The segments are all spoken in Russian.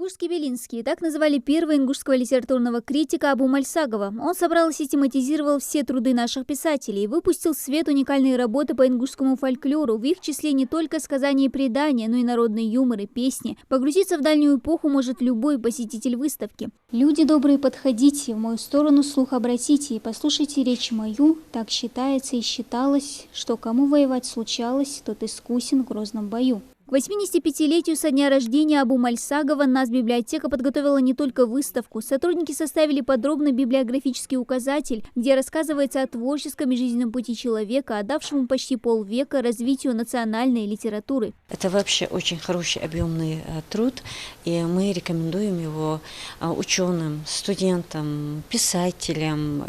Ингушский Белинский. Так называли первого ингушского литературного критика Абу Мальсагова. Он собрал и систематизировал все труды наших писателей, выпустил в свет уникальные работы по ингушскому фольклору, в их числе не только сказания и предания, но и народный юмор и песни. Погрузиться в дальнюю эпоху может любой посетитель выставки. Люди добрые, подходите, в мою сторону слух обратите и послушайте речь мою. Так считается и считалось, что кому воевать случалось, тот искусен в грозном бою. К 85-летию со дня рождения Абу Мальсагова Насбиблиотека подготовила не только выставку. Сотрудники составили подробный библиографический указатель, где рассказывается о творческом и жизненном пути человека, отдавшему почти полвека развитию национальной литературы. Это вообще очень хороший объемный труд, и мы рекомендуем его ученым, студентам, писателям,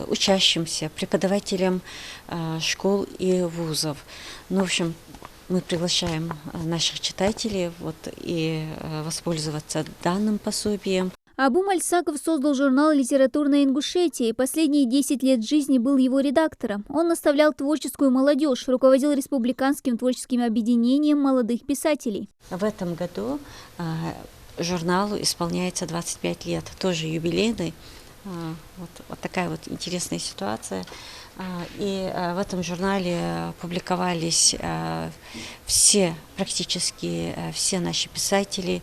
учащимся, преподавателям школ и вузов. Ну, в общем, мы приглашаем наших читателей и воспользоваться данным пособием. Абу Мальсагов создал журнал «Литературная Ингушетия» и последние 10 лет жизни был его редактором. Он наставлял творческую молодежь, руководил республиканским творческим объединением молодых писателей. В этом году журналу исполняется 25 лет, тоже юбилейный. Вот такая вот интересная ситуация. И в этом журнале публиковались практически все наши писатели,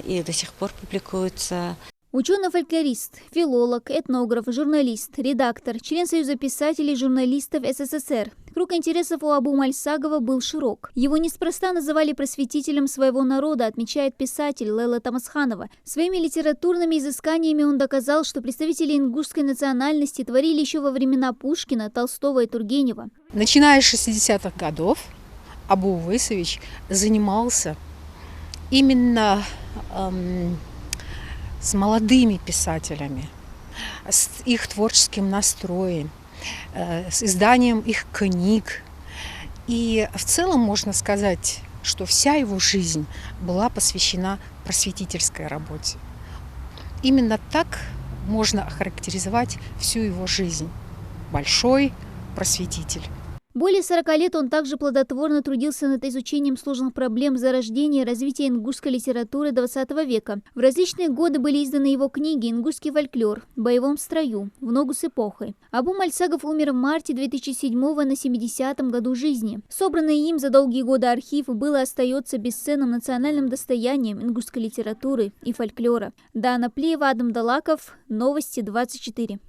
и до сих пор публикуются. Ученый-фольклорист, филолог, этнограф, журналист, редактор, член Союза писателей и журналистов СССР. Круг интересов у Абу Мальсагова был широк. Его неспроста называли просветителем своего народа, отмечает писатель Лейла Тамасханова. Своими литературными изысканиями он доказал, что представители ингушской национальности творили еще во времена Пушкина, Толстого и Тургенева. Начиная с 60-х годов Абу Увейсович занимался именно с молодыми писателями, с их творческим настроем, с изданием их книг. И в целом можно сказать, что вся его жизнь была посвящена просветительской работе. Именно так можно охарактеризовать всю его жизнь. Большой просветитель. Более 40 лет он также плодотворно трудился над изучением сложных проблем зарождения и развития ингушской литературы XX века. В различные годы были изданы его книги «Ингушский фольклор», «В боевом строю», «В ногу с эпохой». Абу Мальсагов умер в марте 2007-го на 70-м году жизни. Собранный им за долгие годы архив был и остается бесценным национальным достоянием ингушской литературы и фольклора. Дана Плиева, Адам Далаков, Новости 24.